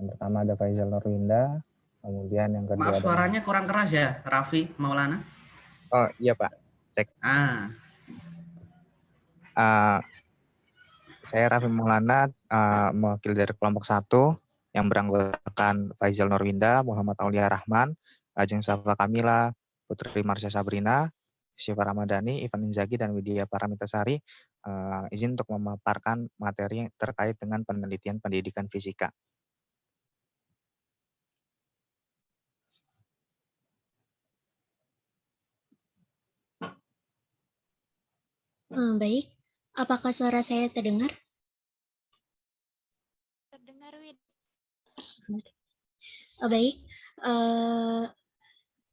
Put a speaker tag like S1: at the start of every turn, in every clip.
S1: Yang pertama ada Faisal Nurwinda, kemudian yang kedua
S2: Maaf,
S1: ada...
S2: suaranya kurang keras ya, Raffi Maulana.
S1: Oh iya Pak, cek. Saya Raffi Maulana, mewakili dari kelompok 1 yang beranggotakan Faisal Nurwinda, Muhammad Aulia Rahman, Ajeng Safa Kamila, Putri Marsha Sabrina, Syifa Ramadhani, Ivan Inzaghi, dan Widya Paramitasari. Izin untuk memaparkan materi terkait dengan penelitian pendidikan fisika.
S3: Baik, apakah suara saya terdengar?
S4: Terdengar, Wid.
S3: Baik,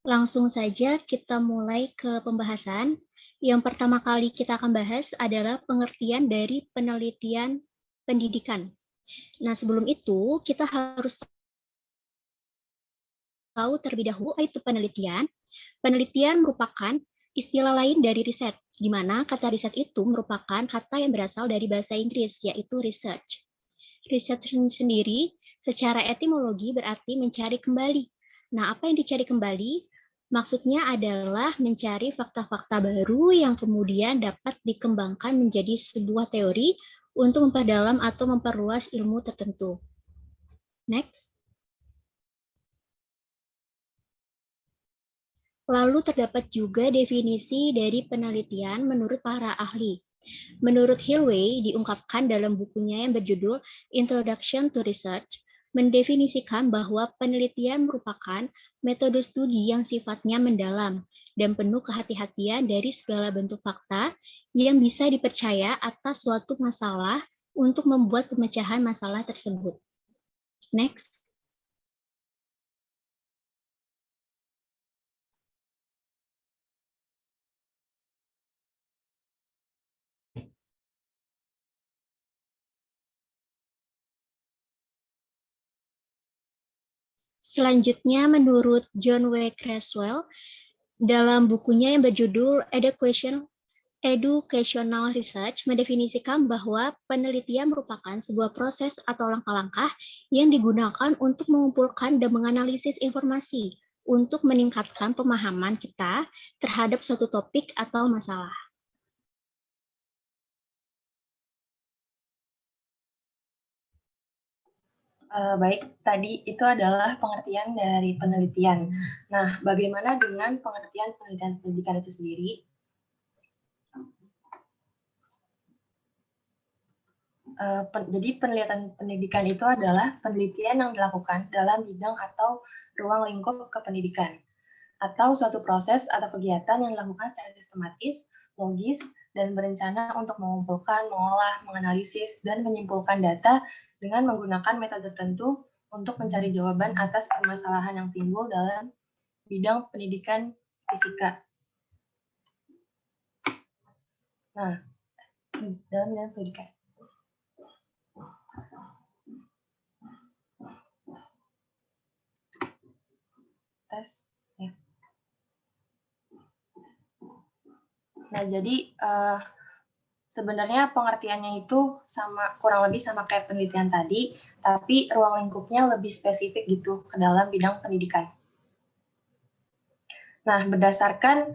S3: langsung saja kita mulai ke pembahasan. Yang pertama kali kita akan bahas adalah pengertian dari penelitian pendidikan. Nah, sebelum itu kita harus tahu terlebih dahulu apa itu penelitian. Penelitian merupakan istilah lain dari riset, di mana kata riset itu merupakan kata yang berasal dari bahasa Inggris, yaitu research. Research sendiri secara etimologi berarti mencari kembali. Nah, apa yang dicari kembali? Maksudnya adalah mencari fakta-fakta baru yang kemudian dapat dikembangkan menjadi sebuah teori untuk memperdalam atau memperluas ilmu tertentu. Next. Lalu terdapat juga definisi dari penelitian menurut para ahli. Menurut Hillway, diungkapkan dalam bukunya yang berjudul Introduction to Research, mendefinisikan bahwa penelitian merupakan metode studi yang sifatnya mendalam dan penuh kehati-hatian dari segala bentuk fakta yang bisa dipercaya atas suatu masalah untuk membuat pemecahan masalah tersebut. Next. Selanjutnya, menurut John W. Creswell, dalam bukunya yang berjudul Educational Research, mendefinisikan bahwa penelitian merupakan sebuah proses atau langkah-langkah yang digunakan untuk mengumpulkan dan menganalisis informasi untuk meningkatkan pemahaman kita terhadap suatu topik atau masalah.
S5: Baik, tadi itu adalah pengertian dari penelitian. Nah, bagaimana dengan pengertian penelitian pendidikan itu sendiri? Jadi penelitian pendidikan itu adalah penelitian yang dilakukan dalam bidang atau ruang lingkup kependidikan, atau suatu proses atau kegiatan yang dilakukan secara sistematis, logis, dan berencana untuk mengumpulkan, mengolah, menganalisis, dan menyimpulkan data dengan menggunakan metode tertentu untuk mencari jawaban atas permasalahan yang timbul dalam bidang pendidikan fisika. Nah, dalam bidang pendidikan. Tes, ya. Nah, jadi sebenarnya pengertiannya itu kurang lebih sama kayak penelitian tadi, tapi ruang lingkupnya lebih spesifik gitu ke dalam bidang pendidikan. Nah, berdasarkan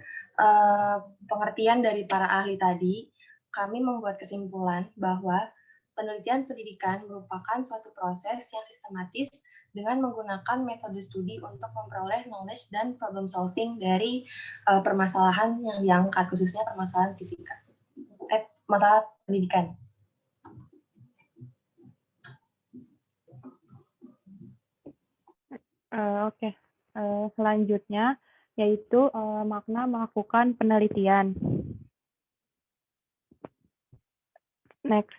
S5: pengertian dari para ahli tadi, kami membuat kesimpulan bahwa penelitian pendidikan merupakan suatu proses yang sistematis dengan menggunakan metode studi untuk memperoleh knowledge dan problem solving dari permasalahan yang diangkat, khususnya permasalahan fisika. Masalah pendidikan.
S6: Oke. Selanjutnya yaitu makna melakukan penelitian. Next.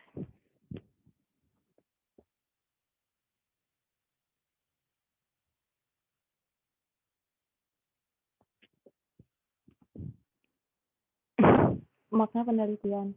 S6: Makna penelitian.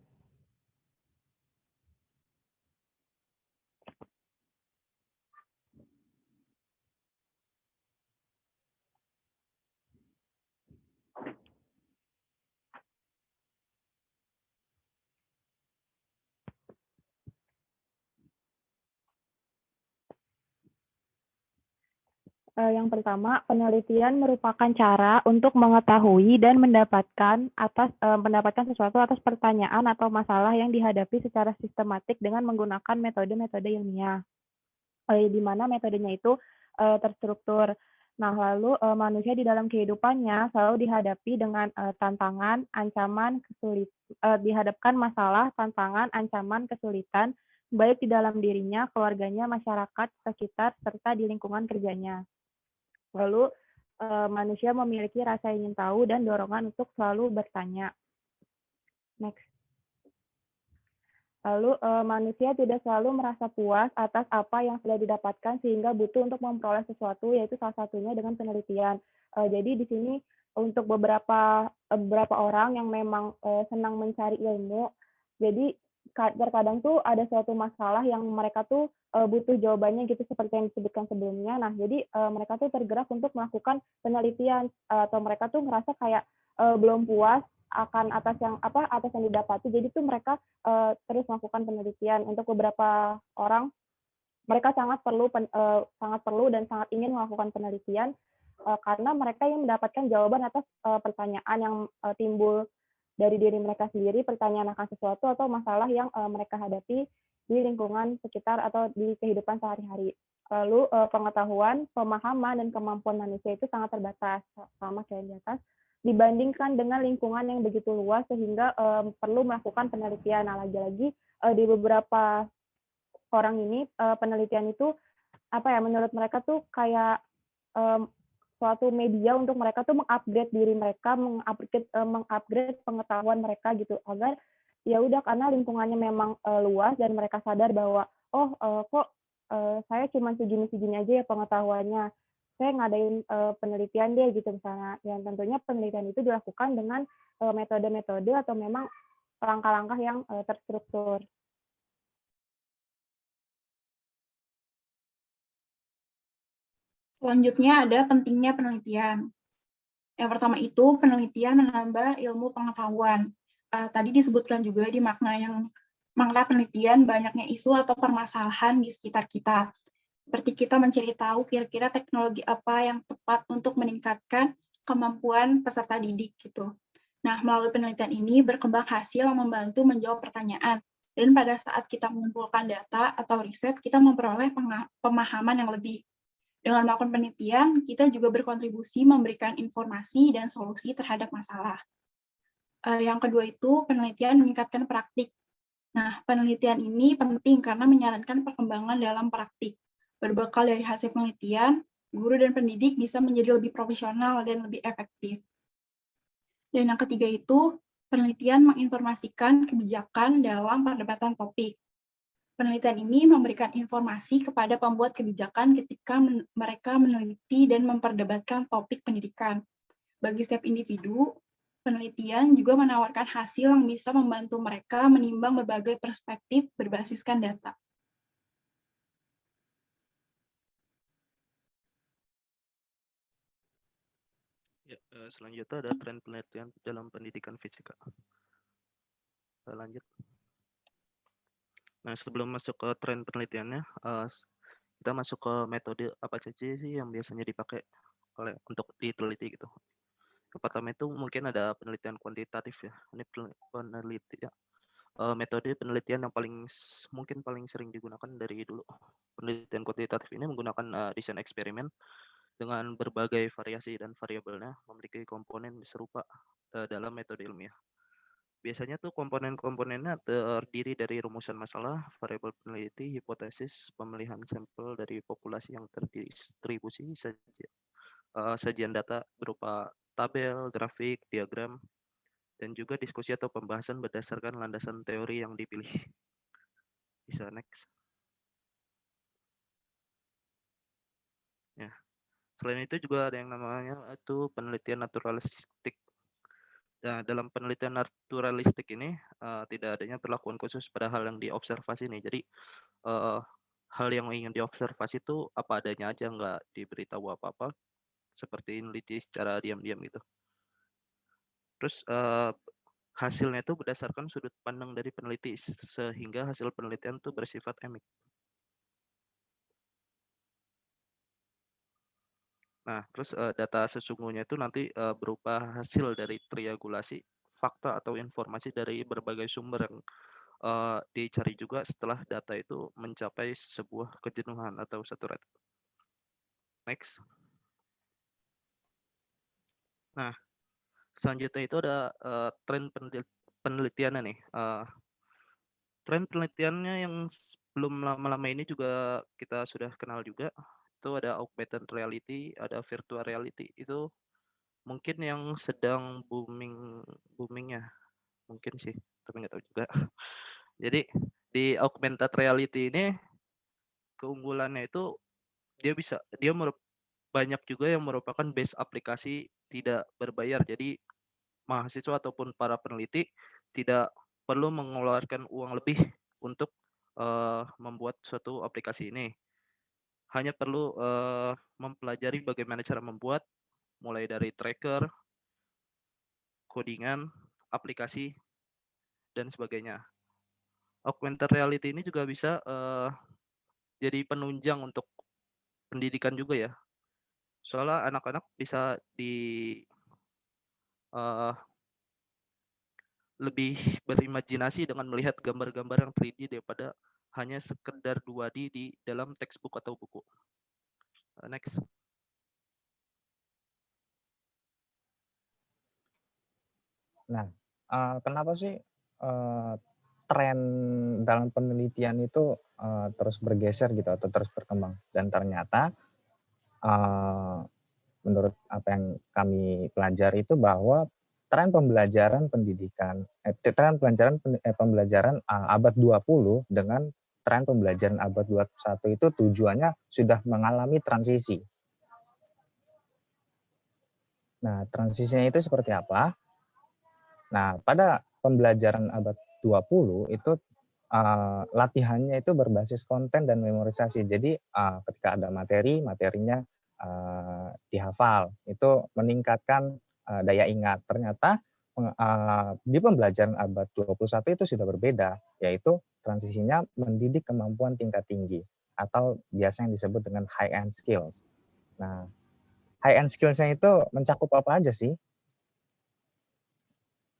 S6: Yang pertama, penelitian merupakan cara untuk mengetahui dan mendapatkan sesuatu atas pertanyaan atau masalah yang dihadapi secara sistematik dengan menggunakan metode-metode ilmiah. Di mana metodenya itu terstruktur. Nah, lalu manusia di dalam kehidupannya selalu dihadapi dengan tantangan, ancaman, dihadapkan masalah, tantangan, ancaman, kesulitan, baik di dalam dirinya, keluarganya, masyarakat sekitar, serta di lingkungan kerjanya. Lalu manusia memiliki rasa ingin tahu dan dorongan untuk selalu bertanya. Next. Lalu manusia tidak selalu merasa puas atas apa yang sudah didapatkan sehingga butuh untuk memperoleh sesuatu, yaitu salah satunya dengan penelitian. Jadi di sini untuk beberapa orang yang memang senang mencari ilmu, jadi terkadang tuh ada suatu masalah yang mereka tuh butuh jawabannya gitu seperti yang disebutkan sebelumnya. Nah, jadi mereka tuh tergerak untuk melakukan penelitian atau mereka tuh ngerasa kayak belum puas akan atas yang didapati. Jadi tuh mereka terus melakukan penelitian. Untuk beberapa orang mereka sangat perlu dan sangat ingin melakukan penelitian karena mereka yang mendapatkan jawaban atas pertanyaan yang timbul dari diri mereka sendiri, pertanyaan akan sesuatu atau masalah yang mereka hadapi di lingkungan sekitar atau di kehidupan sehari-hari. Lalu pengetahuan, pemahaman, dan kemampuan manusia itu sangat terbatas, sama kayak di atas, dibandingkan dengan lingkungan yang begitu luas sehingga perlu melakukan penelitian. Nah, lagi-lagi di beberapa orang ini penelitian itu menurut mereka tuh kayak suatu media untuk mereka tuh mengupgrade diri mereka, mengupgrade pengetahuan mereka gitu, agar ya udah karena lingkungannya memang luas dan mereka sadar bahwa saya cuma segini-segini aja ya pengetahuannya, saya ngadain penelitian deh gitu misalnya. Yang tentunya penelitian itu dilakukan dengan metode-metode atau memang langkah-langkah yang terstruktur.
S4: Selanjutnya ada pentingnya penelitian. Yang pertama itu penelitian menambah ilmu pengetahuan. Tadi disebutkan juga di makna penelitian banyaknya isu atau permasalahan di sekitar kita. Seperti kita mencari tahu kira-kira teknologi apa yang tepat untuk meningkatkan kemampuan peserta didik gitu. Nah, melalui penelitian ini berkembang hasil yang membantu menjawab pertanyaan. Dan pada saat kita mengumpulkan data atau riset, kita memperoleh pemahaman yang lebih. Dengan melakukan penelitian, kita juga berkontribusi memberikan informasi dan solusi terhadap masalah. Yang kedua itu penelitian meningkatkan praktik. Nah, penelitian ini penting karena menyarankan perkembangan dalam praktik. Berbekal dari hasil penelitian, guru dan pendidik bisa menjadi lebih profesional dan lebih efektif. Dan yang ketiga itu penelitian menginformasikan kebijakan dalam perdebatan topik. Penelitian ini memberikan informasi kepada pembuat kebijakan ketika mereka meneliti dan memperdebatkan topik pendidikan. Bagi setiap individu, penelitian juga menawarkan hasil yang bisa membantu mereka menimbang berbagai perspektif berbasiskan data.
S7: Ya, selanjutnya ada tren penelitian dalam pendidikan fisika. Lanjut. Nah, sebelum masuk ke tren penelitiannya, kita masuk ke metode apa saja sih yang biasanya dipakai untuk diteliti gitu. Yang pertama itu mungkin ada penelitian kuantitatif ya. Ini penelitian metode penelitian yang mungkin paling sering digunakan dari dulu. Penelitian kuantitatif ini menggunakan desain eksperimen dengan berbagai variasi dan variabelnya memiliki komponen serupa dalam metode ilmiah. Biasanya tuh komponen-komponennya terdiri dari rumusan masalah, variabel peneliti, hipotesis, pemilihan sampel dari populasi yang terdistribusi, sajian data berupa tabel, grafik, diagram, dan juga diskusi atau pembahasan berdasarkan landasan teori yang dipilih. Bisa next. Ya. Selain itu juga ada yang namanya itu penelitian naturalistik. Nah, dalam penelitian naturalistik ini tidak adanya perlakuan khusus pada hal yang diobservasi nih. Jadi hal yang ingin diobservasi itu apa adanya aja, nggak diberitahu apa-apa, seperti meneliti secara diam-diam gitu. Terus hasilnya itu berdasarkan sudut pandang dari peneliti sehingga hasil penelitian itu bersifat emik. Nah, terus data sesungguhnya itu nanti berupa hasil dari triangulasi fakta atau informasi dari berbagai sumber yang dicari juga setelah data itu mencapai sebuah kejenuhan atau saturated. Next. Nah, selanjutnya itu ada tren penelitiannya nih. Tren penelitiannya yang belum lama-lama ini juga kita sudah kenal juga. Itu ada augmented reality, ada virtual reality. Itu mungkin yang sedang boomingnya, mungkin sih, tapi nggak tahu juga. Jadi di augmented reality ini keunggulannya itu dia banyak juga yang merupakan base aplikasi tidak berbayar. Jadi mahasiswa ataupun para peneliti tidak perlu mengeluarkan uang lebih untuk membuat suatu aplikasi ini. Hanya perlu mempelajari bagaimana cara membuat, mulai dari tracker, codingan, aplikasi, dan sebagainya. Augmented reality ini juga bisa jadi penunjang untuk pendidikan juga ya. Soalnya anak-anak bisa lebih berimajinasi dengan melihat gambar-gambar yang 3D daripada hanya sekedar 2D di dalam textbook atau buku. Next.
S1: Nah, kenapa sih tren dalam penelitian itu terus bergeser gitu atau terus berkembang? Dan ternyata menurut apa yang kami pelajari itu bahwa tren pembelajaran pendidikan, pembelajaran abad 20 dengan tren pembelajaran abad 21 itu tujuannya sudah mengalami transisi. Nah, transisinya itu seperti apa? Nah, pada pembelajaran abad 20 itu latihannya itu berbasis konten dan memorisasi. Jadi ketika ada materinya dihafal. Itu meningkatkan daya ingat. Ternyata di pembelajaran abad 21 itu sudah berbeda, yaitu transisinya mendidik kemampuan tingkat tinggi atau biasa yang disebut dengan high end skills. Nah, high end skills-nya itu mencakup apa aja sih?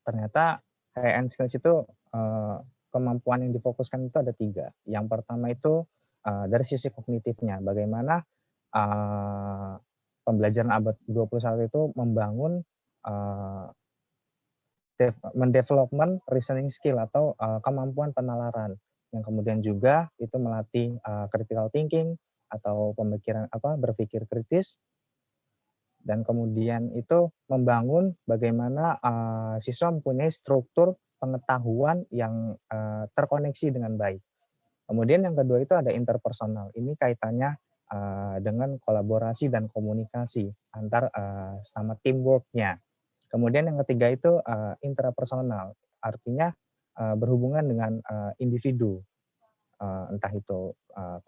S1: Ternyata high end skills itu kemampuan yang difokuskan itu ada 3. Yang pertama itu dari sisi kognitifnya, bagaimana pembelajaran abad 21 itu membangun mendevelopment reasoning skill atau kemampuan penalaran, yang kemudian juga itu melatih critical thinking atau berpikir kritis, dan kemudian itu membangun bagaimana siswa mempunyai struktur pengetahuan yang terkoneksi dengan baik. Kemudian yang kedua itu ada interpersonal. Ini kaitannya dengan kolaborasi dan komunikasi antar sama teamwork-nya. Kemudian yang ketiga itu intrapersonal, artinya berhubungan dengan individu, entah itu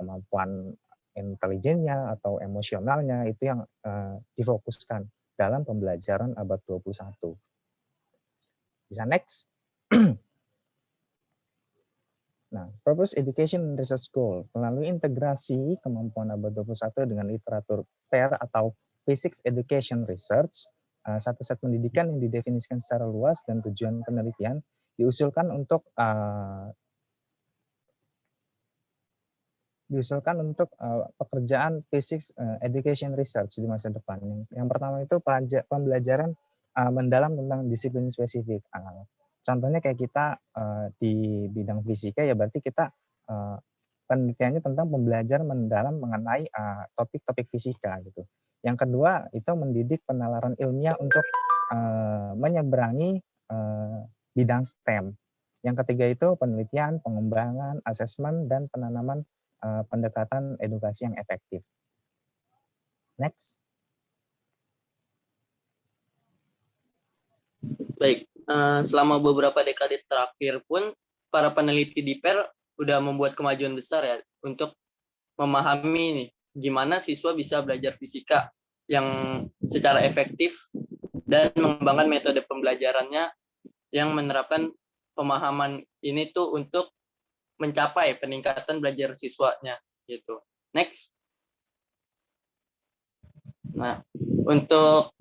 S1: kemampuan intelijennya atau emosionalnya, itu yang difokuskan dalam pembelajaran abad 21. Bisa next. Nah, purpose education and research goal melalui integrasi kemampuan abad 21 dengan literatur PER atau Physics Education Research, satu set pendidikan yang didefinisikan secara luas dan tujuan penelitian diusulkan untuk pekerjaan Physics Education Research di masa depan. Yang pertama itu pembelajaran mendalam tentang disiplin spesifik. Contohnya kayak kita di bidang fisika, ya berarti kita penelitiannya tentang pembelajaran mendalam mengenai topik-topik fisika gitu. Yang kedua itu mendidik penalaran ilmiah untuk menyeberangi bidang STEM. Yang ketiga itu penelitian, pengembangan, asesmen, dan penanaman pendekatan edukasi yang efektif. Next.
S8: Baik, selama beberapa dekade terakhir pun para peneliti di PER udah membuat kemajuan besar ya untuk memahami nih gimana siswa bisa belajar fisika yang secara efektif dan mengembangkan metode pembelajarannya yang menerapkan pemahaman ini tuh untuk mencapai peningkatan belajar siswanya gitu. Next. Nah, Untuk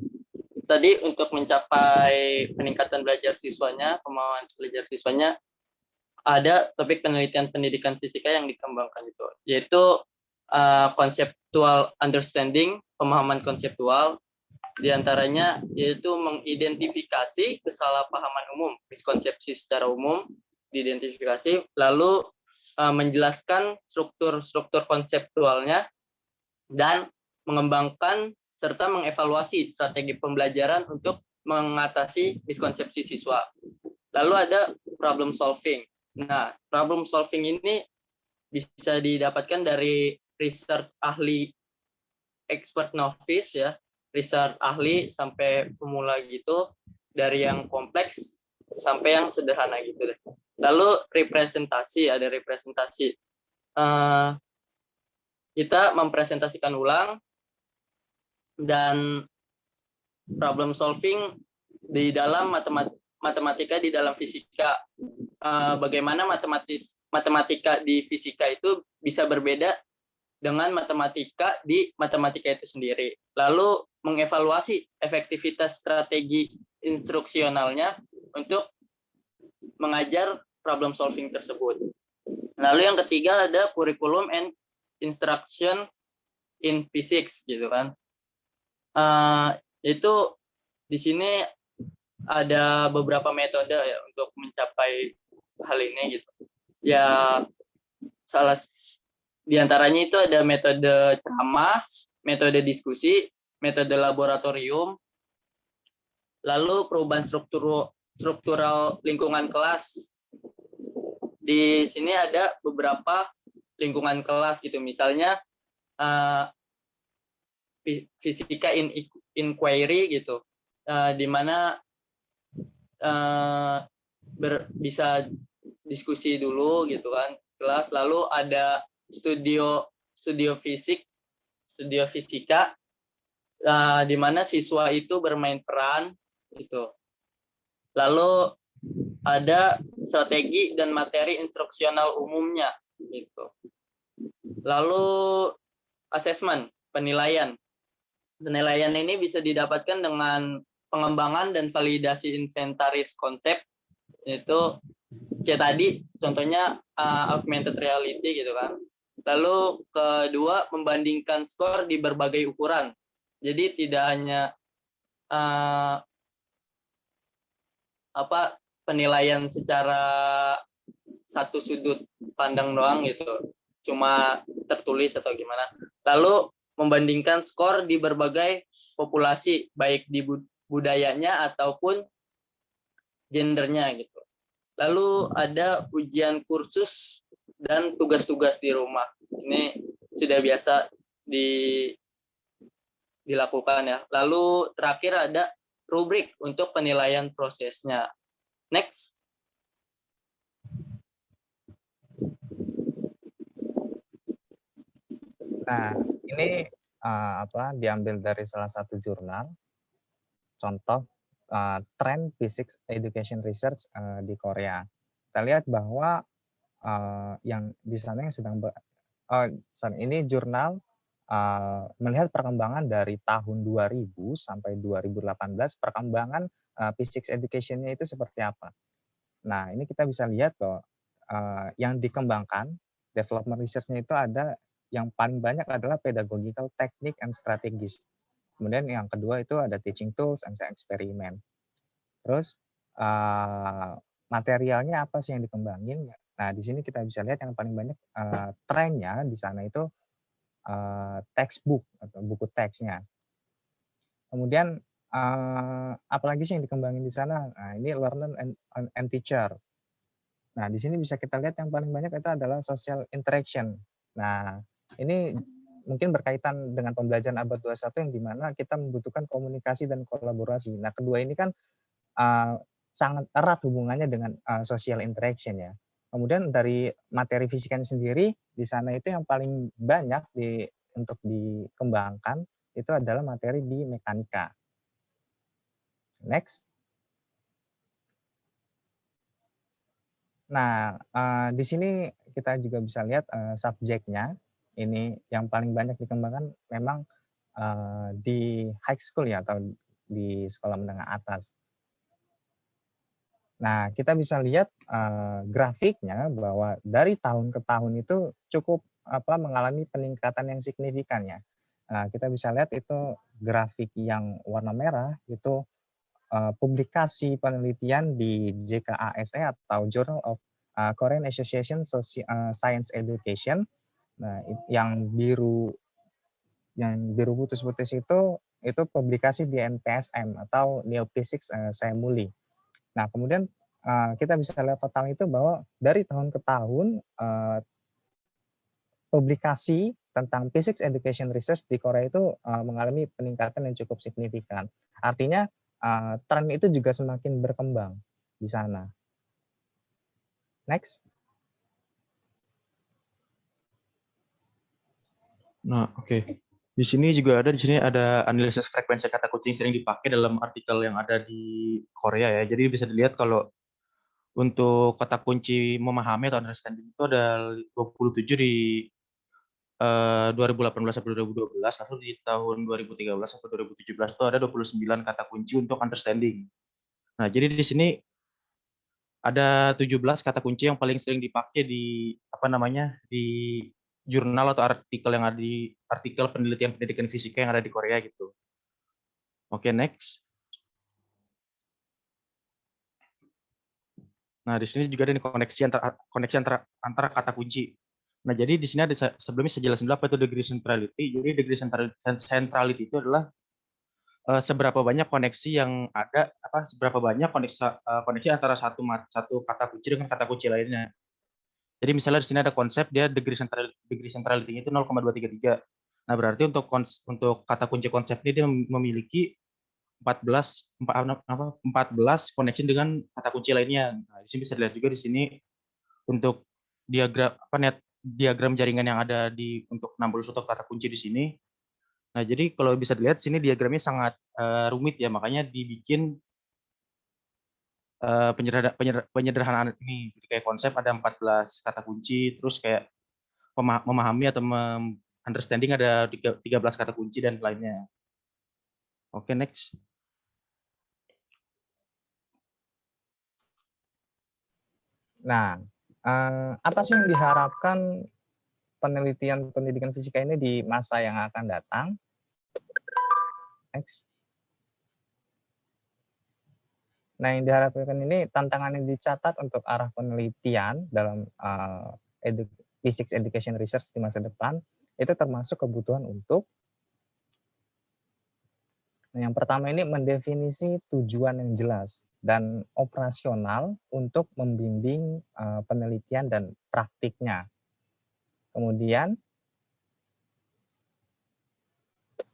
S8: mencapai peningkatan belajar siswanya, kemauan belajar siswanya, ada topik penelitian pendidikan fisika yang dikembangkan itu, yaitu conceptual understanding, pemahaman konseptual, diantaranya yaitu mengidentifikasi kesalahpahaman umum, miskonsepsi secara umum, diidentifikasi, lalu menjelaskan struktur konseptualnya, dan mengembangkan serta mengevaluasi strategi pembelajaran untuk mengatasi miskonsepsi siswa. Lalu ada problem solving. Nah, problem solving ini bisa didapatkan dari research ahli, expert novice ya, research ahli sampai pemula gitu, dari yang kompleks sampai yang sederhana gitu deh. Lalu representasi, ada representasi. Kita mempresentasikan ulang dan problem solving di dalam matematika, di dalam fisika. Bagaimana matematika di fisika itu bisa berbeda dengan matematika di matematika itu sendiri. Lalu mengevaluasi efektivitas strategi instruksionalnya untuk mengajar problem solving tersebut. Lalu yang ketiga ada curriculum and instruction in physics gitu kan. Itu di sini ada beberapa metode ya untuk mencapai hal ini gitu. Ya, salah diantaranya itu ada metode ceramah, metode diskusi, metode laboratorium, lalu perubahan struktural lingkungan kelas. Di sini ada beberapa lingkungan kelas gitu, misalnya fisika inquiry gitu, di mana bisa diskusi dulu gitu kan kelas, lalu ada studio fisika, di mana siswa itu bermain peran gitu. Lalu ada strategi dan materi instruksional umumnya gitu. Lalu assessment, penilaian. Penilaian ini bisa didapatkan dengan pengembangan dan validasi inventaris konsep, itu kayak tadi contohnya augmented reality gitu kan. Lalu kedua, membandingkan skor di berbagai ukuran. Jadi tidak hanya penilaian secara satu sudut pandang doang gitu, cuma tertulis atau gimana. Lalu membandingkan skor di berbagai populasi, baik di budayanya ataupun gendernya gitu. Lalu ada ujian kursus dan tugas-tugas di rumah. Ini sudah biasa dilakukan ya. Lalu terakhir ada rubrik untuk penilaian prosesnya. Next.
S1: Nah, ini diambil dari salah satu jurnal, contoh Trend Physics Education Research di Korea. Kita lihat bahwa yang di sana yang sedang ini jurnal melihat perkembangan dari tahun 2000 sampai 2018, perkembangan physics education-nya itu seperti apa. Nah, ini kita bisa lihat bahwa yang dikembangkan, development research-nya itu ada, yang paling banyak adalah pedagogical technique and strategies. Kemudian yang kedua itu ada teaching tools and experiment. Terus materialnya apa sih yang dikembangin? Nah, di sini kita bisa lihat yang paling banyak trennya di sana itu textbook atau buku teksnya. Kemudian apalagi sih yang dikembangin di sana? Nah, ini learner and teacher. Nah, di sini bisa kita lihat yang paling banyak itu adalah social interaction. Nah, ini mungkin berkaitan dengan pembelajaran abad 21 yang dimana kita membutuhkan komunikasi dan kolaborasi. Nah, kedua ini kan sangat erat hubungannya dengan social interaction ya. Kemudian dari materi fisikanya sendiri, di sana itu yang paling banyak untuk dikembangkan itu adalah materi di mekanika. Next. Nah, di sini kita juga bisa lihat subjeknya. Ini yang paling banyak dikembangkan memang di high school ya, atau di sekolah menengah atas. Nah, kita bisa lihat grafiknya bahwa dari tahun ke tahun itu cukup mengalami peningkatan yang signifikan ya. Nah, kita bisa lihat itu grafik yang warna merah itu publikasi penelitian di JKASE atau Journal of Korean Association Science Education. Nah, yang biru putus-putus itu publikasi di NPSM atau Neophysics Semuli. Nah, kemudian kita bisa lihat total itu bahwa dari tahun ke tahun publikasi tentang physics education research di Korea itu mengalami peningkatan yang cukup signifikan. Artinya tren itu juga semakin berkembang di sana. Next.
S9: Nah, oke. Di sini ada analisis frekuensi kata kunci yang sering dipakai dalam artikel yang ada di Korea ya. Jadi bisa dilihat kalau untuk kata kunci memahami atau understanding itu ada 27 di 2018 sampai 2012, lalu di tahun 2013 sampai 2017 itu ada 29 kata kunci untuk understanding. Nah, jadi di sini ada 17 kata kunci yang paling sering dipakai di di jurnal atau artikel yang ada di artikel penelitian pendidikan fisika yang ada di Korea gitu. Oke, next. Nah, di sini juga ada koneksi antara kata kunci. Nah, jadi di sini ada sebelumnya saya jelasin dulu apa itu degree centrality. Jadi degree centrality itu adalah seberapa banyak koneksi yang ada, seberapa banyak koneksi antara satu kata kunci dengan kata kunci lainnya. Jadi misalnya di sini ada konsep dia degree centrality itu 0,233. Nah, berarti untuk kata kunci konsep ini dia memiliki 14 koneksi dengan kata kunci lainnya. Nah, di sini bisa dilihat juga di sini untuk diagram jaringan yang ada untuk 61 kata kunci di sini. Nah, jadi kalau bisa dilihat sini diagramnya sangat rumit ya, makanya dibikin penyederhanaan ini. Kayak konsep ada 14 kata kunci, terus kayak memahami atau understanding ada 13 kata kunci dan lainnya. Oke, next.
S1: Nah, apa sih yang diharapkan penelitian pendidikan fisika ini di masa yang akan datang? Next. Nah, yang diharapkan ini tantangan yang dicatat untuk arah penelitian dalam physics education research di masa depan itu termasuk kebutuhan untuk yang pertama ini mendefinisi tujuan yang jelas dan operasional untuk membimbing penelitian dan praktiknya. Kemudian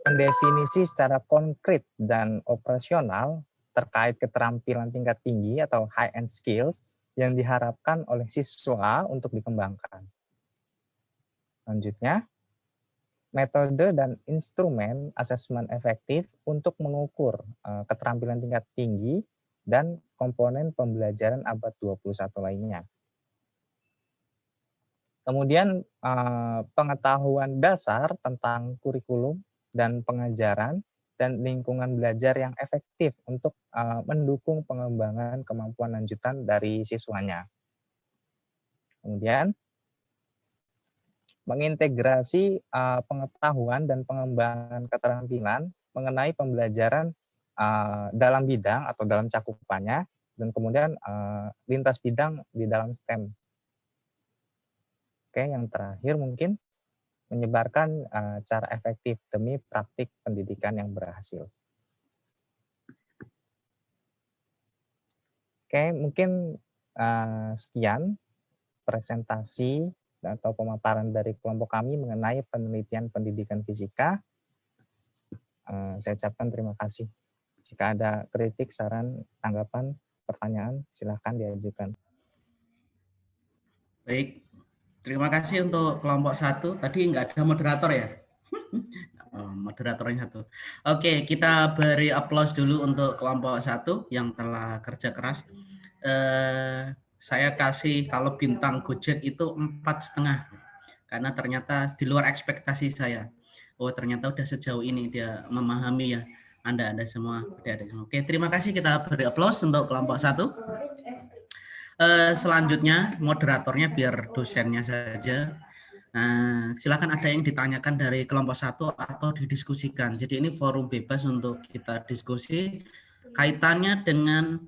S1: mendefinisi secara konkret dan operasional terkait keterampilan tingkat tinggi atau high-end skills yang diharapkan oleh siswa untuk dikembangkan. Selanjutnya, metode dan instrumen asesmen efektif untuk mengukur keterampilan tingkat tinggi dan komponen pembelajaran abad 21 lainnya. Kemudian pengetahuan dasar tentang kurikulum dan pengajaran dan lingkungan belajar yang efektif untuk mendukung pengembangan kemampuan lanjutan dari siswanya. Kemudian mengintegrasi pengetahuan dan pengembangan keterampilan mengenai pembelajaran dalam bidang atau dalam cakupannya, dan kemudian lintas bidang di dalam STEM. Oke, yang terakhir mungkin menyebarkan cara efektif demi praktik pendidikan yang berhasil. Oke, mungkin sekian presentasi atau pemaparan dari kelompok kami mengenai penelitian pendidikan fisika. Saya ucapkan terima kasih. Jika ada kritik, saran, tanggapan, pertanyaan, silakan diajukan.
S2: Baik, terima kasih untuk kelompok 1. Tadi nggak ada moderator ya? Moderatornya 1. Oke, kita beri aplaus dulu untuk kelompok 1 yang telah kerja keras. Saya kasih kalau bintang Gojek itu 4,5 karena ternyata di luar ekspektasi saya. Oh, ternyata udah sejauh ini dia memahami ya. Anda semua, adik-adik semua. Oke, terima kasih, kita beri aplaus untuk kelompok 1. Selanjutnya moderatornya biar dosennya saja. Silakan ada yang ditanyakan dari kelompok 1 atau didiskusikan. Jadi ini forum bebas untuk kita diskusi kaitannya dengan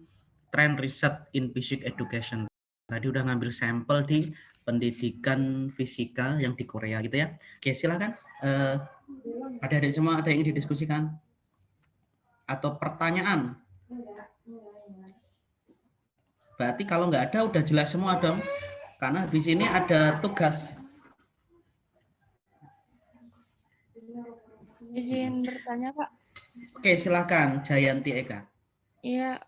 S2: trend riset in physics education. Tadi udah ngambil sampel di pendidikan fisika yang di Korea gitu ya. Oke, silakan. Adik-adik semua ada yang ingin didiskusikan atau pertanyaan? Berarti kalau nggak ada udah jelas semua dong. Karena di sini ada tugas.
S10: Izin bertanya, Pak.
S2: Oke, silakan Jayanti Eka.
S10: Iya,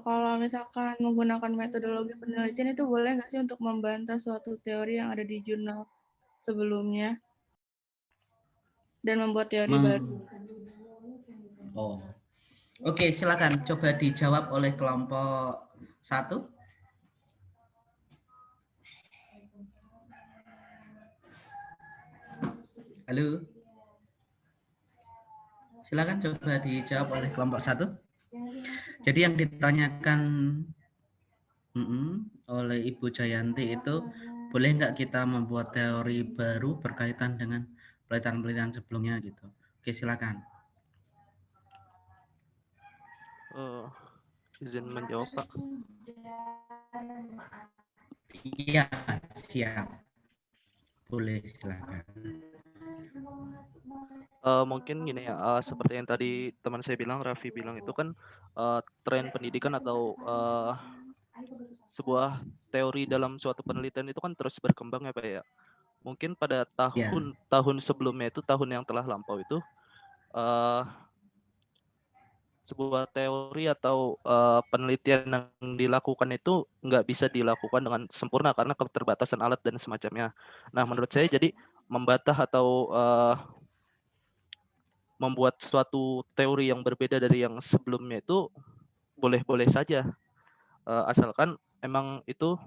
S10: kalau misalkan menggunakan metodologi penelitian itu boleh nggak sih untuk membantah suatu teori yang ada di jurnal sebelumnya dan membuat teori baru?
S2: Oh, oke, silakan coba dijawab oleh kelompok 1. Halo. Silakan coba dijawab oleh kelompok 1. Jadi yang ditanyakan oleh Ibu Jayanti itu, boleh nggak kita membuat teori baru berkaitan dengan penelitian-penelitian sebelumnya gitu. Oke, silakan.
S7: Izin menjawab, Pak.
S2: Iya, siap. Boleh, silakan.
S7: Mungkin gini ya, seperti yang tadi teman saya bilang, Raffi bilang itu kan tren pendidikan atau sebuah teori dalam suatu penelitian itu kan terus berkembang ya Pak ya. Mungkin pada tahun sebelumnya itu, tahun yang telah lampau itu, sebuah teori atau penelitian yang dilakukan itu nggak bisa dilakukan dengan sempurna karena keterbatasan alat dan semacamnya. Nah, menurut saya jadi membatah atau membuat suatu teori yang berbeda dari yang sebelumnya itu boleh-boleh saja, asalkan emang itu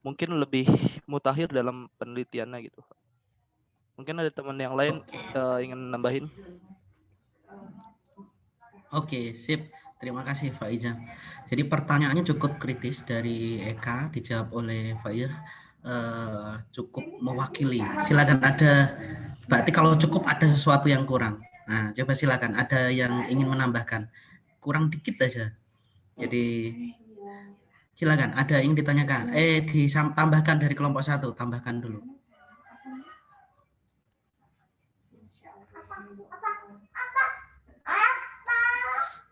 S7: mungkin lebih mutakhir dalam penelitiannya gitu. Mungkin ada teman yang lain ingin nambahin.
S2: Oke, sip. Terima kasih Faiza. Jadi pertanyaannya cukup kritis dari Eka, dijawab oleh Faiza. Cukup mewakili. Silakan ada, berarti kalau cukup ada sesuatu yang kurang. Nah, coba silakan ada yang ingin menambahkan. Kurang dikit aja. Jadi silakan ada yang ditanyakan. Ditambahkan dari kelompok 1, tambahkan dulu.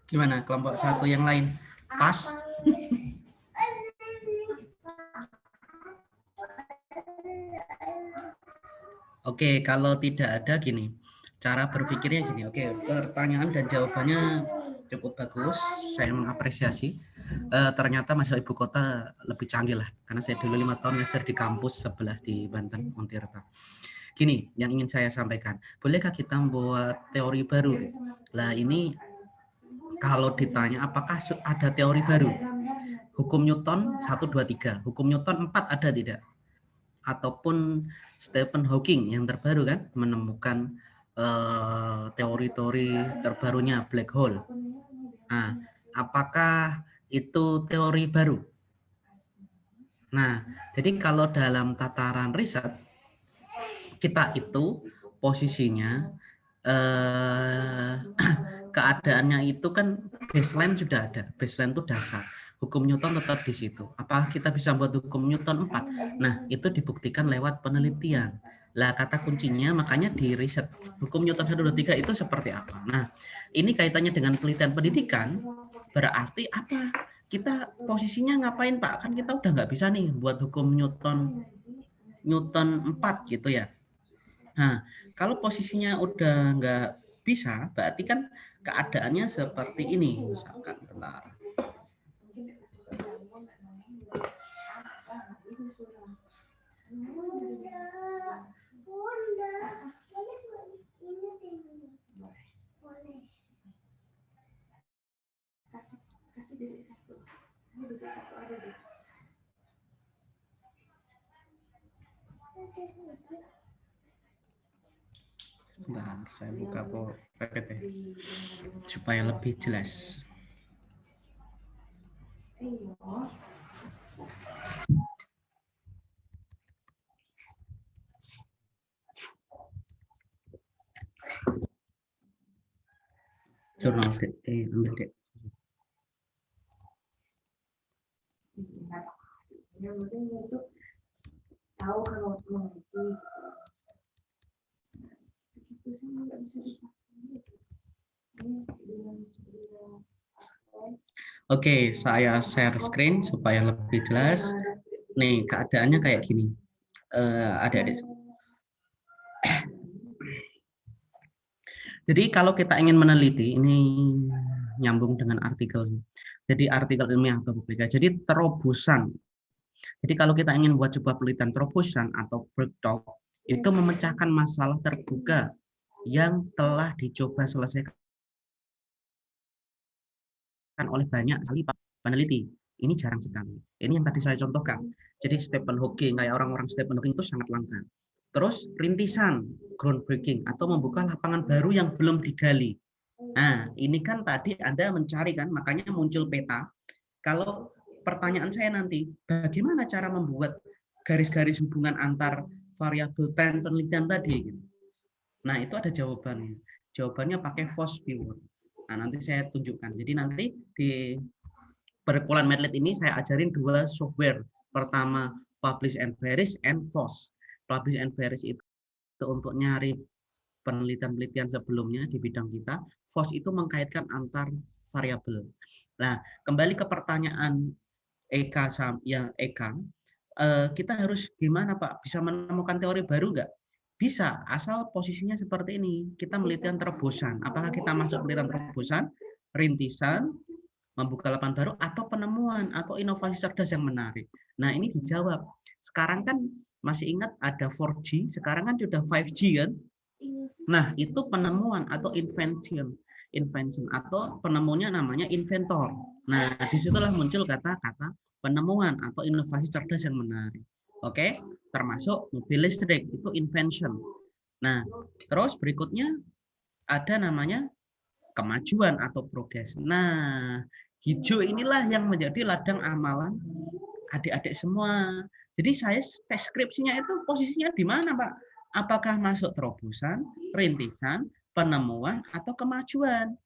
S2: Gimana kelompok 1 yang lain? Pas? Oke, kalau tidak ada gini, cara berpikirnya gini. Oke, pertanyaan dan jawabannya cukup bagus, saya mengapresiasi. Ternyata mahasiswa ibu kota lebih canggih lah, karena saya dulu 5 tahun ngajar di kampus sebelah di Banten, Untirta. Gini, yang ingin saya sampaikan, bolehkah kita membuat teori baru? Lah ini kalau ditanya apakah ada teori baru? Hukum Newton 1, 2, 3, hukum Newton 4 ada tidak? Ataupun Stephen Hawking yang terbaru kan menemukan teori-teori terbarunya black hole. Nah, apakah itu teori baru? Nah, jadi kalau dalam tataran riset kita itu posisinya keadaannya itu kan baseline sudah ada, baseline itu dasar. Hukum Newton tetap di situ. Apakah kita bisa buat hukum Newton 4? Nah, itu dibuktikan lewat penelitian. Lah, kata kuncinya makanya di riset. Hukum Newton 1, 2, 3 itu seperti apa? Nah, ini kaitannya dengan penelitian pendidikan, berarti apa? Kita posisinya ngapain, Pak? Kan kita udah nggak bisa nih buat hukum Newton 4 gitu ya. Nah, kalau posisinya udah nggak bisa, berarti kan keadaannya seperti ini. Misalkan, bentar. Sebentar, saya buka PPT supaya lebih jelas. Jurnal Dek, ambil Dek. Oke, saya share screen supaya lebih jelas. Nih, keadaannya kayak gini. Adik-adik. Jadi kalau kita ingin meneliti, ini nyambung dengan artikel. Jadi artikel ilmiah atau publikasi. Jadi terobosan. Jadi kalau kita ingin buat sebuah penelitian terobosan atau breakthrough, itu memecahkan masalah terbuka yang telah dicoba selesaikan oleh banyak sekali peneliti. Ini jarang sekali. Ini yang tadi saya contohkan. Jadi Stephen Hawking, kayak orang-orang Stephen Hawking itu sangat langka. Terus rintisan, groundbreaking, atau membuka lapangan baru yang belum digali. Nah, ini kan tadi Anda mencari kan, makanya muncul peta. Kalau pertanyaan saya nanti, bagaimana cara membuat garis-garis hubungan antar variabel tren penelitian tadi? Nah, itu ada jawabannya. Jawabannya pakai FOSS viewer. Nah, nanti saya tunjukkan. Jadi nanti di perkumpulan Madlet ini saya ajarin dua software. Pertama, Publish and Vanish and FOSS. Publish and Vanish itu untuk nyari penelitian-penelitian sebelumnya di bidang kita. FOSS itu mengkaitkan antar variabel. Nah, kembali ke pertanyaan Eka, kita harus gimana Pak? Bisa menemukan teori baru nggak? Bisa, asal posisinya seperti ini. Kita penelitian terobosan. Apakah kita masuk penelitian terobosan, rintisan, membuka lapangan baru, atau penemuan, atau inovasi cerdas yang menarik? Nah, ini dijawab. Sekarang kan masih ingat ada 4G, sekarang kan sudah 5G kan? Nah, itu penemuan atau invention atau penemunya namanya inventor. Nah, disitulah muncul kata-kata penemuan atau inovasi cerdas yang menarik. Oke, termasuk mobil listrik itu invention. Nah, terus berikutnya ada namanya kemajuan atau progres. Nah, hijau inilah yang menjadi ladang amalan adik-adik semua. Jadi saya tes skripsinya itu posisinya di mana, Pak? Apakah masuk terobosan, rintisan, penemuan, atau kemajuan?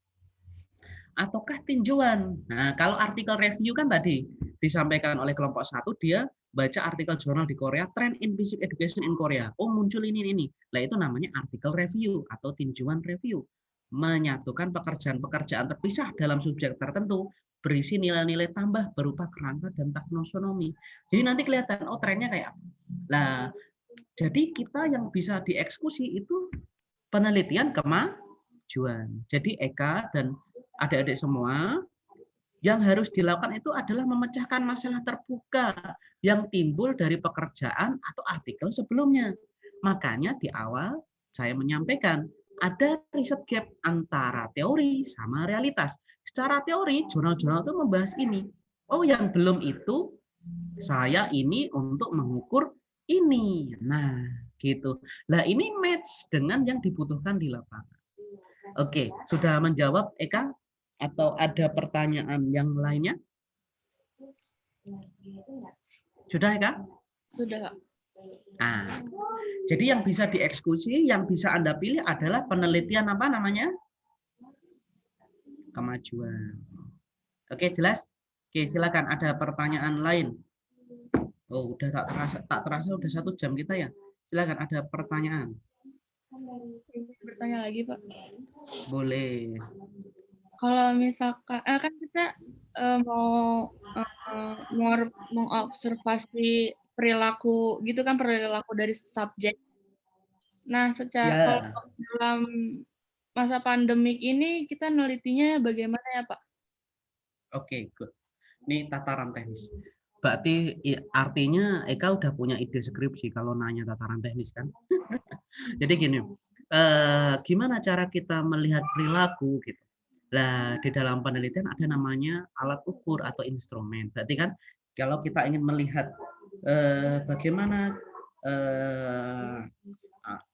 S2: Ataukah tinjauan? Nah, kalau artikel review kan tadi disampaikan oleh kelompok 1, dia baca artikel jurnal di Korea, Trend in Basic Education in Korea. Oh, muncul ini. Nah, itu namanya artikel review atau tinjauan review. Menyatukan pekerjaan-pekerjaan terpisah dalam subjek tertentu, berisi nilai-nilai tambah berupa kerangka dan taksonomi. Jadi nanti kelihatan, oh trennya kayak apa. Nah, jadi kita yang bisa dieksekusi itu penelitian kemajuan. Jadi Eka dan adik-adik semua, yang harus dilakukan itu adalah memecahkan masalah terbuka yang timbul dari pekerjaan atau artikel sebelumnya. Makanya di awal saya menyampaikan, ada riset gap antara teori sama realitas. Secara teori, jurnal-jurnal itu membahas ini. Oh, yang belum itu, saya ini untuk mengukur ini. Nah, gitu. Nah, ini match dengan yang dibutuhkan di lapangan. Oke, sudah menjawab Eka? Atau ada pertanyaan yang lainnya? Sudah, Eka?
S10: Sudah.
S2: Nah, jadi yang bisa dieksekusi, yang bisa Anda pilih adalah penelitian apa namanya? Kemajuan. Oke, jelas? Oke, silakan. Ada pertanyaan lain? Oh, udah tak terasa udah 1 jam kita ya. Silakan, ada pertanyaan.
S10: Bertanya lagi, Pak.
S2: Boleh.
S10: Kalau misalkan kan kita mau mengobservasi perilaku gitu kan, perilaku dari subjek. Nah, kalau dalam masa pandemik ini kita nelitinya bagaimana ya, Pak? Oke,
S2: good. Ini tataran teknis. Berarti artinya Eka udah punya ide skripsi kalau nanya tataran teknis kan? Jadi gini, gimana cara kita melihat perilaku gitu? Nah, di dalam penelitian ada namanya alat ukur atau instrumen. Berarti kan kalau kita ingin melihat bagaimana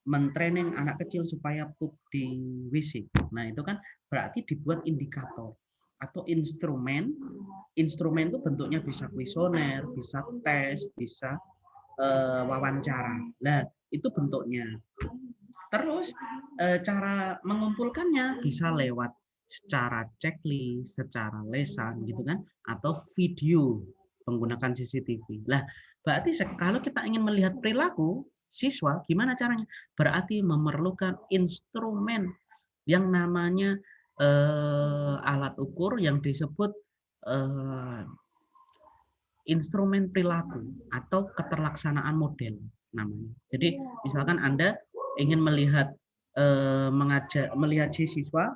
S2: mentraining anak kecil supaya pup di WC. Nah, itu kan berarti dibuat indikator atau instrumen. Instrumen itu bentuknya bisa kuesioner, bisa tes, bisa wawancara. Nah, itu bentuknya. Terus cara mengumpulkannya bisa lewat secara checklist, secara lesan gitu kan, atau video menggunakan CCTV. Lah, berarti kalau kita ingin melihat perilaku siswa, gimana caranya? Berarti memerlukan instrumen yang namanya alat ukur yang disebut instrumen perilaku atau keterlaksanaan model namanya. Jadi misalkan Anda ingin melihat melihat si siswa,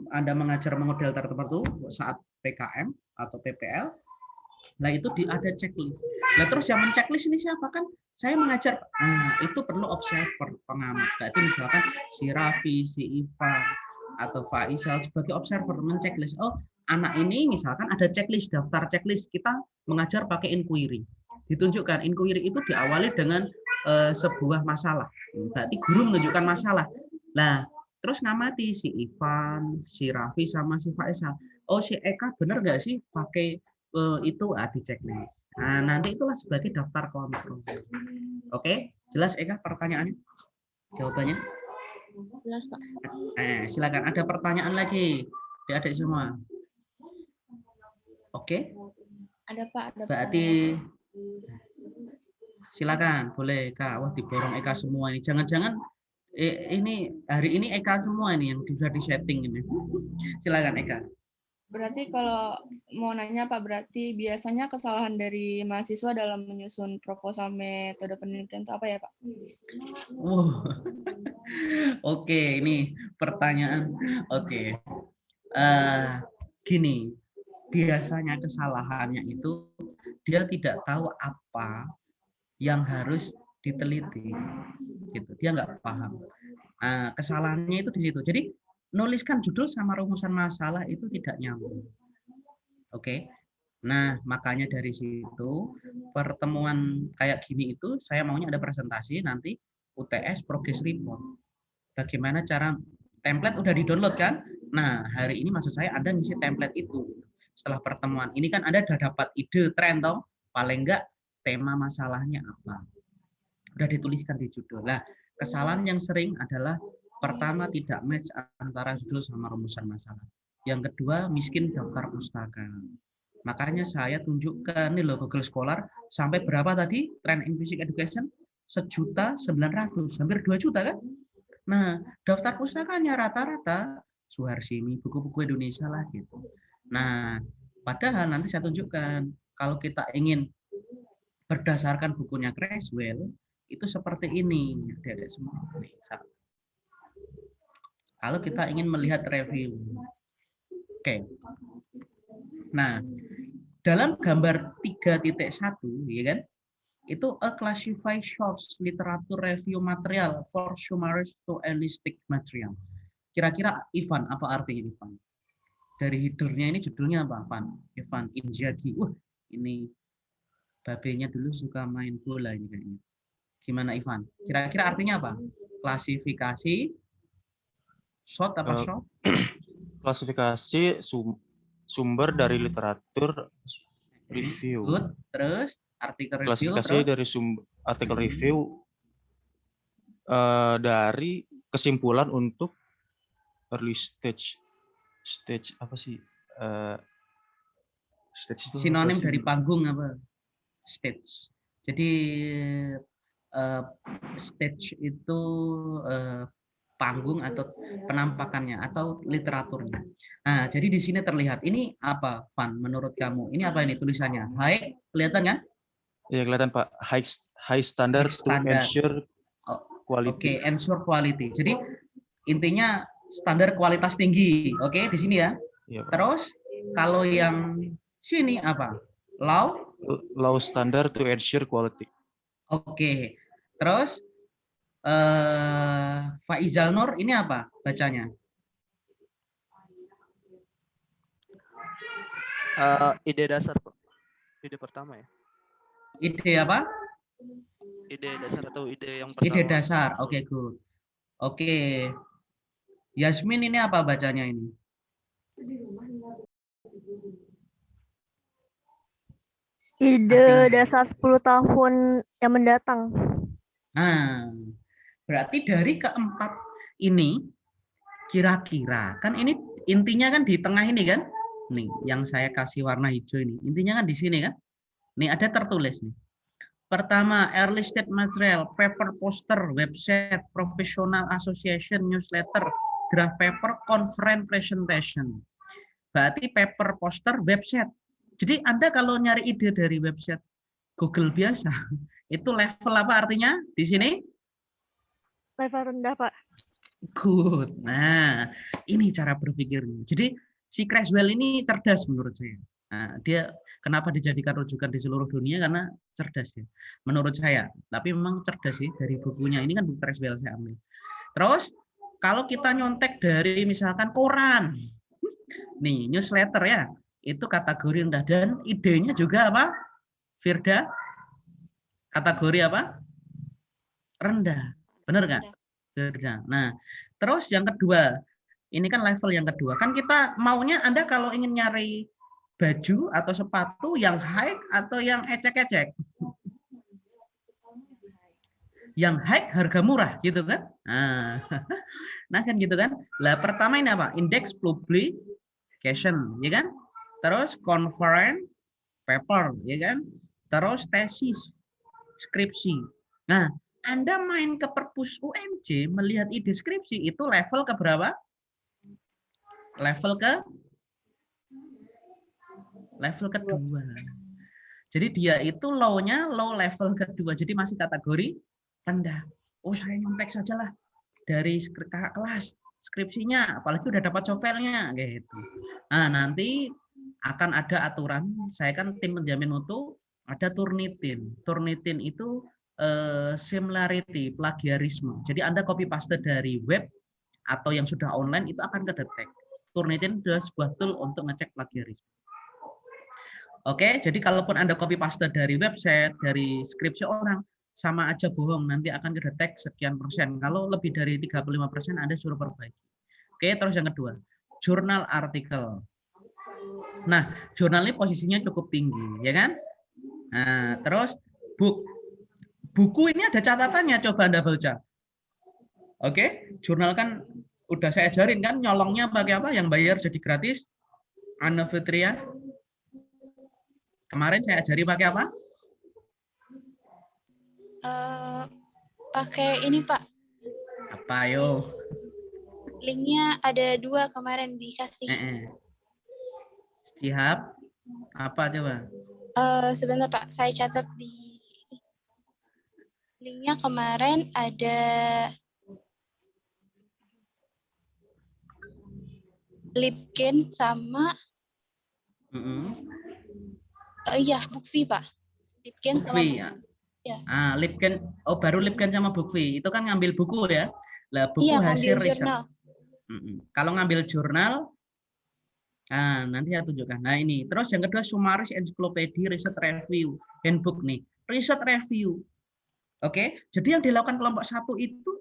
S2: Anda mengajar model tertentu saat PKM atau PPL, nah itu ada checklist. Nah terus yang men-checklist ini siapa kan? Saya mengajar, itu perlu observer, pengamat. Berarti misalkan si Raffi, si Ivan, atau Faisal sebagai observer men-checklist. Oh, anak ini misalkan ada checklist, daftar checklist, kita mengajar pakai inquiry. Ditunjukkan inquiry itu diawali dengan sebuah masalah. Berarti guru menunjukkan masalah. Nah, terus ngamati si Ivan, si Raffi sama si Faisal. Oh, si Eka benar nggak sih pakai itu di checklist. Nah, nanti itulah sebagai daftar kontrol. Oke, jelas Eka pertanyaannya? Jawabannya?
S3: Jelas, Pak.
S2: Silakan. Ada pertanyaan lagi, adik-adik semua? Oke.
S10: Ada Pak. Ada
S2: berarti silakan, boleh Kak. Wah, diborong Eka semua ini. Jangan-jangan ini hari ini Eka semua ini yang sudah disetting ini. Silakan Eka.
S10: Berarti kalau mau nanya Pak, berarti biasanya kesalahan dari mahasiswa dalam menyusun proposal metode penelitian itu apa ya Pak?
S2: Oke, ini pertanyaan. Oke. Gini, biasanya kesalahannya itu dia tidak tahu apa yang harus diteliti, gitu. Dia nggak paham. Kesalahannya itu di situ. Jadi nuliskan judul sama rumusan masalah itu tidak nyambung. Oke. Nah, makanya dari situ pertemuan kayak gini itu saya maunya ada presentasi nanti UTS progress report. Bagaimana cara template udah di-download kan? Nah, hari ini maksud saya Anda ngisi template itu. Setelah pertemuan ini kan Anda udah dapat ide tren toh, paling enggak tema masalahnya apa. Udah dituliskan di judul. Nah, kesalahan yang sering adalah pertama tidak match antara judul sama rumusan masalah. Yang kedua miskin daftar pustaka. Makanya saya tunjukkan nih loh Google Scholar sampai berapa tadi Trend in Physics Education 1.900.000, hampir 2 juta kan? Nah, daftar pustakanya rata-rata Suharsini, buku-buku Indonesia lah gitu. Nah, padahal nanti saya tunjukkan kalau kita ingin berdasarkan bukunya Creswell itu seperti ini, adik-adik semua. Kalau kita ingin melihat review. Oke. Nah, dalam gambar 3.1 ya kan? Itu a classify source literature review material for summaries to analytic material. Kira-kira Ivan, apa artinya Ivan? Dari header-nya ini judulnya apa, Ivan Inzaghi. Wah, ini babenya dulu suka main bola ini kayaknya. Gimana Ivan? Kira-kira artinya apa? Klasifikasi short apa short?
S9: Klasifikasi sumber dari literatur review.
S2: Good. Terus artikel review.
S9: Klasifikasi terus? Dari artikel review dari kesimpulan untuk early stage apa sih? Stage itu
S2: sinonim dari panggung apa? Stage. Jadi stage itu panggung atau penampakannya atau literaturnya. Nah, jadi di sini terlihat ini apa, Van? Menurut kamu ini apa ini tulisannya? High, kelihatan ya?
S9: Iya kelihatan Pak. High standard to ensure quality.
S2: Oke, ensure quality. Jadi intinya standar kualitas tinggi. Oke, di sini ya. Iya, terus kalau yang sini apa? Low
S9: standard to ensure quality.
S2: Oke. Terus Faizal Nur ini apa bacanya?
S7: Ide dasar, Pak. Ide pertama ya.
S2: Ide apa?
S7: ide dasar atau ide yang
S2: Ide
S7: pertama?
S2: dasar. Oke, good. Oke. Yasmin ini apa bacanya ini?
S11: Ide dasar 10 tahun yang mendatang.
S2: Nah, berarti dari keempat ini kira-kira kan ini intinya kan di tengah ini kan? Nih, yang saya kasih warna hijau ini. Intinya kan di sini kan? Nih ada tertulis nih. Pertama, early state material, paper, poster, website, professional association, newsletter, draft paper, conference presentation. Berarti paper, poster, website. Jadi Anda kalau nyari ide dari website Google biasa, itu level apa artinya di sini?
S11: Level rendah, Pak.
S2: Good. Nah, ini cara berpikirnya. Jadi si Creswell ini cerdas menurut saya. Nah, dia kenapa dijadikan rujukan di seluruh dunia karena cerdas ya, menurut saya. Tapi memang cerdas sih dari bukunya. Ini kan buku Creswell saya ambil. Terus kalau kita nyontek dari misalkan koran, nih newsletter ya, itu kategori rendah dan idenya juga apa? Firda, kategori apa? Rendah. Benar nggak? Rendah. Nah, terus yang kedua, ini kan level yang kedua. Kan kita maunya Anda kalau ingin nyari baju atau sepatu yang high atau yang ecek-ecek. Yang high harga murah gitu kan. Nah kan gitu kan. Lah pertama ini apa? Indeks publication, ya kan? Terus conference paper, ya kan? Terus tesis, skripsi. Nah, Anda main ke perpus UMJ melihat ide skripsi itu level ke berapa? Level kedua. Jadi dia itu low-nya low level kedua. Jadi masih kategori rendah. Oh, saya nyontek sajalah dari kakak kelas skripsinya, apalagi udah dapat sovelnya gitu. Nah, nanti akan ada aturan. Saya kan tim penjamin mutu, ada Turnitin. Turnitin itu similarity, plagiarisme. Jadi Anda copy paste dari web atau yang sudah online itu akan kedetek. Turnitin adalah sebuah tool untuk ngecek plagiarisme. Oke, jadi kalaupun Anda copy paste dari website, dari skripsi orang, sama aja bohong, nanti akan kedetek sekian persen. Kalau lebih dari 35% Anda suruh perbaiki. Oke, terus yang kedua, jurnal artikel. Nah, jurnal ini posisinya cukup tinggi, ya kan? Nah, terus buku ini ada catatannya, coba Anda baca. Oke, jurnal kan udah saya ajarin kan, nyolongnya pakai apa? Yang bayar jadi gratis. Anna Fitria. Kemarin saya ajari pakai apa?
S3: Pakai ini, Pak.
S2: Apa yo?
S3: Linknya ada 2 kemarin dikasih.
S2: Siap. Apa coba?
S3: Sebentar, Pak. Saya catat di linknya kemarin ada Lipkin sama iya, Bookfee, Pak. Lipkin
S2: Bookfee
S3: sama
S2: ya. Ah, Lipkin, oh baru Lipkin sama Bookfee. Itu kan ngambil buku ya. Lah buku
S3: iya,
S2: hasil
S3: ngambil
S2: riset.
S3: jurnal.
S2: Kalau ngambil jurnal, nanti saya tunjukkan. Nah ini, terus yang kedua Summaries Encyclopedia Research Review, handbook nih, Research Review. Oke, jadi yang dilakukan kelompok 1 itu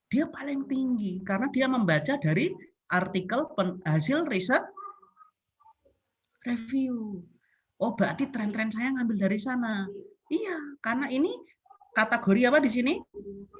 S2: dia paling tinggi karena dia membaca dari artikel hasil riset review. Oh, berarti tren-tren saya ngambil dari sana. Iya, karena ini kategori apa di sini?